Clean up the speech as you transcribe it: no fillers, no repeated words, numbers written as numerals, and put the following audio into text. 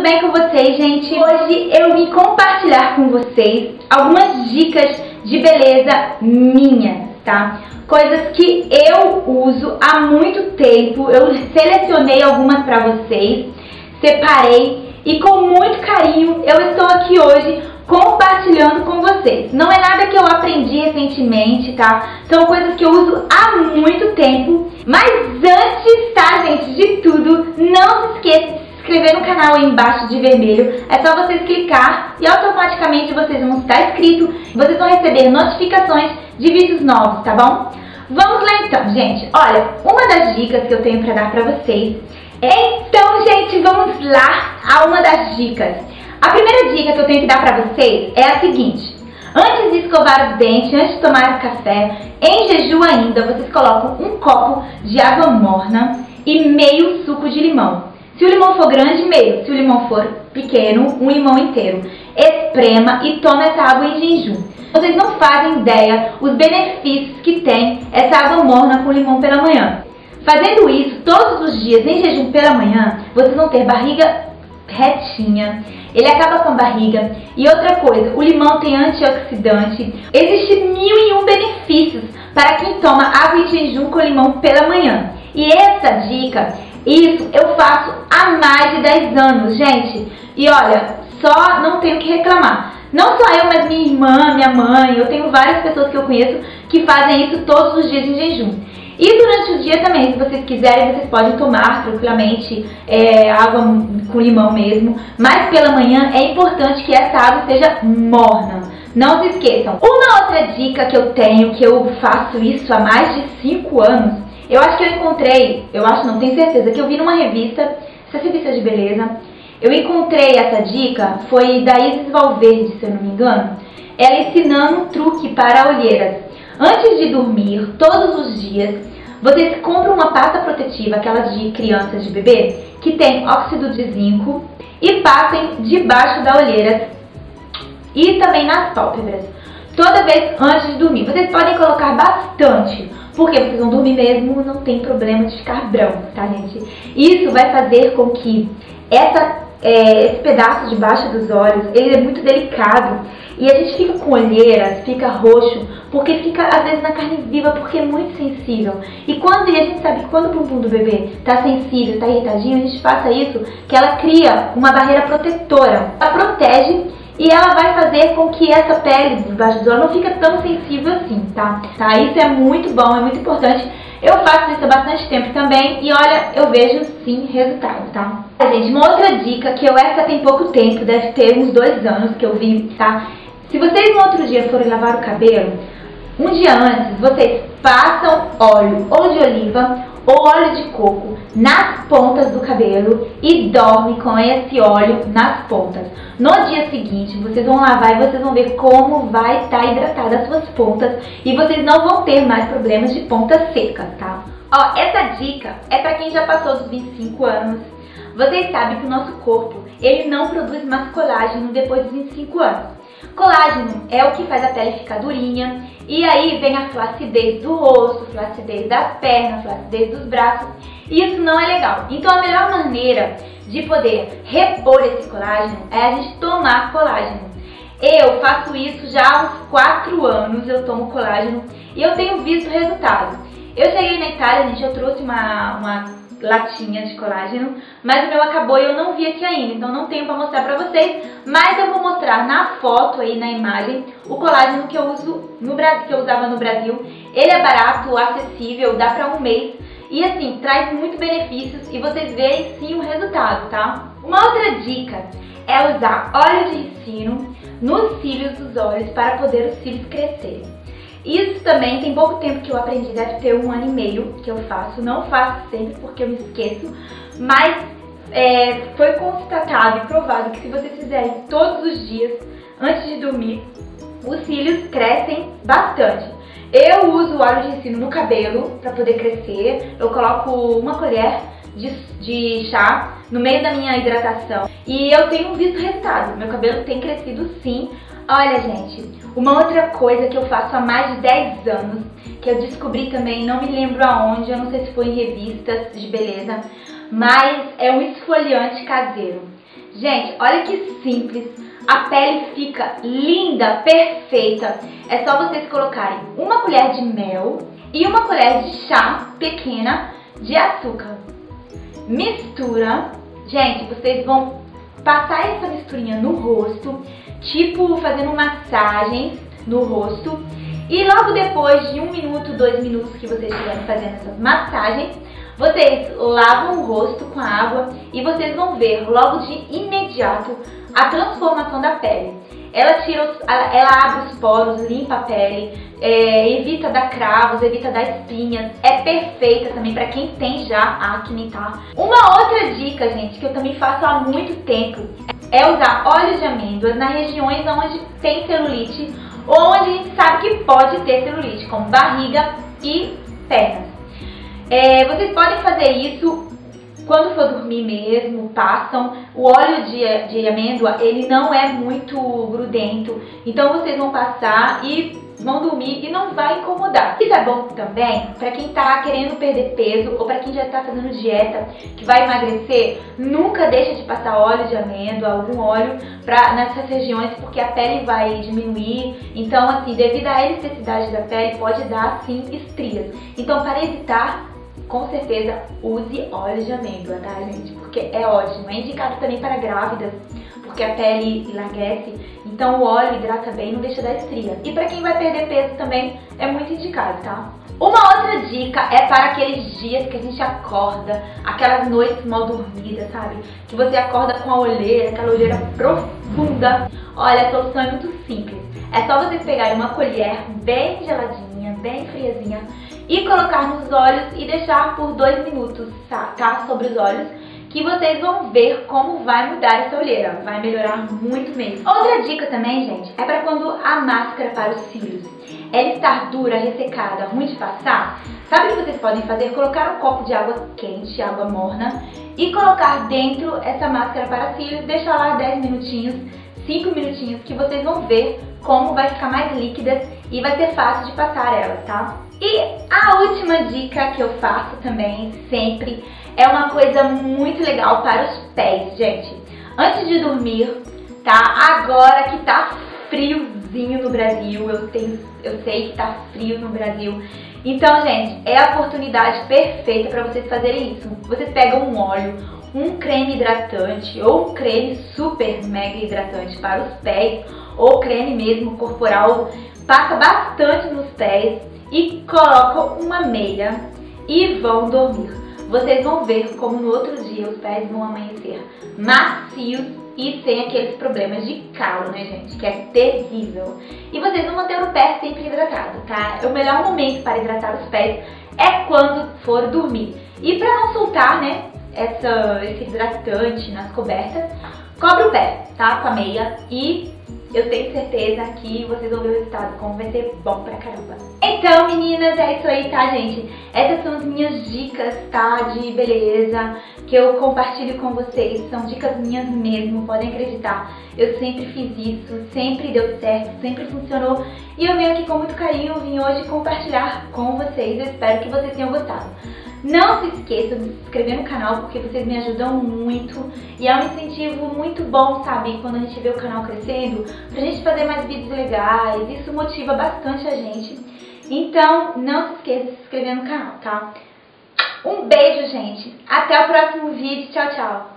bem com vocês, gente? Hoje eu vim compartilhar com vocês algumas dicas de beleza minhas, tá? Coisas que eu uso há muito tempo. Eu selecionei algumas pra vocês, separei e com muito carinho eu estou aqui hoje compartilhando com vocês. Não é nada que eu aprendi recentemente, tá? São coisas que eu uso há muito tempo. Mas antes, tá, gente, de tudo, não se esqueça de se inscrever no canal aí embaixo de vermelho. É só vocês clicar e automaticamente vocês vão estar inscritos. Vocês vão receber notificações de vídeos novos, tá bom? Vamos lá então, gente. Olha, uma das dicas que eu tenho pra dar pra vocês é... Então, gente, vamos lá a uma das dicas. A primeira dica que eu tenho que dar pra vocês é a seguinte: antes de escovar os dentes, antes de tomar café, em jejum ainda, vocês colocam um copo de água morna e meio suco de limão. Se o limão for grande, meio. Se o limão for pequeno, um limão inteiro. Esprema e toma essa água em jejum. Vocês não fazem ideia os benefícios que tem essa água morna com limão pela manhã. Fazendo isso todos os dias em jejum pela manhã, vocês vão ter barriga retinha, ele acaba com a barriga. E outra coisa, o limão tem antioxidante. Existem 1001 benefícios para quem toma água em jejum com limão pela manhã. E essa dica, isso eu faço há mais de 10 anos, gente. E olha, só não tenho que reclamar. Não só eu, mas minha irmã, minha mãe, eu tenho várias pessoas que eu conheço que fazem isso todos os dias em jejum. E durante o dia também, se vocês quiserem, vocês podem tomar tranquilamente água com limão mesmo. Mas pela manhã é importante que essa água seja morna. Não se esqueçam. Uma outra dica que eu tenho, que eu faço isso há mais de 5 anos, eu acho que eu encontrei, não tenho certeza, que eu vi numa revista, essa revista de beleza. Eu encontrei essa dica, foi da Isis Valverde, se eu não me engano. Ela ensinando um truque para olheiras. Antes de dormir, todos os dias, vocês compram uma pasta protetiva, aquela de crianças, de bebê, que tem óxido de zinco, e passem debaixo da olheira e também nas pálpebras, toda vez antes de dormir. Vocês podem colocar bastante, porque vocês vão dormir mesmo, não tem problema de ficar branco, tá, gente? Isso vai fazer com que esse pedaço debaixo dos olhos, ele é muito delicado e a gente fica com olheiras, fica roxo, porque fica às vezes na carne viva, porque é muito sensível. E a gente sabe que quando o bumbum do bebê tá sensível, tá irritadinho, a gente faça isso, que ela cria uma barreira protetora. Ela protege e ela vai fazer com que essa pele debaixo dos olhos não fica tão sensível assim, tá? Isso é muito bom, é muito importante. Eu faço isso há bastante tempo também e olha, eu vejo sim resultado, tá? Gente, uma outra dica que essa tem pouco tempo, deve ter uns 2 anos que eu vi, tá? Se vocês no outro dia forem lavar o cabelo, um dia antes, vocês passam óleo ou de oliva ou óleo de coco nas pontas do cabelo e dormem com esse óleo nas pontas. No dia seguinte, vocês vão lavar e vocês vão ver como vai estar hidratada as suas pontas e vocês não vão ter mais problemas de ponta seca, tá? Ó, essa dica é pra quem já passou dos 25 anos. Vocês sabem que o nosso corpo, ele não produz mais colágeno depois dos 25 anos. Colágeno é o que faz a pele ficar durinha e aí vem a flacidez do rosto, flacidez das pernas, flacidez dos braços, e isso não é legal. Então a melhor maneira de poder repor esse colágeno é a gente tomar colágeno. Eu faço isso já há uns 4 anos, eu tomo colágeno e eu tenho visto resultado. Eu cheguei na Itália, gente, eu trouxe uma latinha de colágeno, mas o meu acabou e eu não vi aqui ainda, então não tenho pra mostrar pra vocês, mas eu vou mostrar na foto aí, na imagem, o colágeno que eu uso no Brasil, que eu usava no Brasil. Ele é barato, acessível, dá pra um mês e assim, traz muitos benefícios e vocês veem sim o resultado, tá? Uma outra dica é usar óleo de ricino nos cílios dos olhos para poder os cílios crescerem. Isso também tem pouco tempo que eu aprendi, deve ter 1 ano e meio que eu faço. Não faço sempre porque eu me esqueço, mas foi constatado e provado que se vocês fizerem todos os dias antes de dormir, os cílios crescem bastante. Eu uso óleo de ricino no cabelo para poder crescer. Eu coloco 1 colher de chá no meio da minha hidratação e eu tenho visto resultado. Meu cabelo tem crescido sim. Olha, gente, uma outra coisa que eu faço há mais de 10 anos, que eu descobri também, não me lembro aonde, eu não sei se foi em revistas de beleza, mas é um esfoliante caseiro. Gente, olha que simples, a pele fica linda, perfeita. É só vocês colocarem uma colher de mel e uma colher de chá pequena de açúcar. Mistura. Gente, vocês vão passar essa misturinha no rosto, tipo fazendo massagens no rosto. E logo depois de 1 minuto, 2 minutos que vocês estiverem fazendo essas massagens, vocês lavam o rosto com a água e vocês vão ver logo de imediato a transformação da pele. Ela abre os poros, limpa a pele, evita dar cravos, evita dar espinhas. É perfeita também para quem tem já acne, tá? Uma outra dica, gente, que eu também faço há muito tempo é usar óleo de amêndoas nas regiões onde tem celulite ou onde a gente sabe que pode ter celulite, como barriga e pernas. Vocês podem fazer isso quando for dormir mesmo, passam. O óleo de amêndoa, ele não é muito grudento, então vocês vão passar e vão dormir e não vai incomodar. Isso é bom também para quem tá querendo perder peso ou para quem já tá fazendo dieta, que vai emagrecer. Nunca deixa de passar óleo de amêndoa, algum óleo nessas regiões, porque a pele vai diminuir. Então, assim, devido à elasticidade da pele, pode dar, sim, estrias. Então, para evitar, com certeza use óleo de amêndoa, tá, gente? Porque é ótimo. É indicado também para grávidas, porque a pele enlaguece. Então o óleo hidrata bem, não deixa dar estria. E para quem vai perder peso também é muito indicado, tá? Uma outra dica é para aqueles dias que a gente acorda, aquelas noites mal dormidas, sabe? Que você acorda com a olheira, aquela olheira profunda. Olha, a solução é muito simples. É só vocês pegarem uma colher bem geladinha, bem friazinha, e colocar nos olhos e deixar por 2 minutos, tá? Sobre os olhos, que vocês vão ver como vai mudar essa olheira. Vai melhorar muito mesmo. Outra dica também, gente, é para quando a máscara para os cílios ela estar dura, ressecada, ruim de passar. Sabe o que vocês podem fazer? Colocar um copo de água quente, água morna, e colocar dentro essa máscara para cílios, deixar lá 10 minutinhos, 5 minutinhos, que vocês vão ver como vai ficar mais líquida e vai ser fácil de passar ela, tá? E a última dica que eu faço também, sempre, é uma coisa muito legal para os pés, gente. Antes de dormir, tá? Agora que tá friozinho no Brasil, eu sei que tá frio no Brasil. Então, gente, é a oportunidade perfeita para vocês fazerem isso. Vocês pegam um óleo, um creme hidratante ou um creme super mega hidratante para os pés, ou creme mesmo corporal, passa bastante nos pés e colocam uma meia e vão dormir. Vocês vão ver como no outro dia os pés vão amanhecer macios e sem aqueles problemas de calo, né, gente? Que é terrível. E vocês vão manter o pé sempre hidratado, tá? O melhor momento para hidratar os pés é quando for dormir. E para não soltar, né, esse hidratante nas cobertas, cobre o pé, tá? Com a meia, e eu tenho certeza que vocês vão ver o resultado, como vai ser bom pra caramba. Então, meninas, é isso aí, tá, gente? Essas são as minhas dicas, tá, de beleza, que eu compartilho com vocês. São dicas minhas mesmo, podem acreditar. Eu sempre fiz isso, sempre deu certo, sempre funcionou. E eu venho aqui com muito carinho, vim hoje compartilhar com vocês. Eu espero que vocês tenham gostado. Não se esqueçam de se inscrever no canal, porque vocês me ajudam muito e é um incentivo muito bom, sabe? Quando a gente vê o canal crescendo, pra gente fazer mais vídeos legais, isso motiva bastante a gente. Então, não se esqueça de se inscrever no canal, tá? Um beijo, gente. Até o próximo vídeo. Tchau, tchau.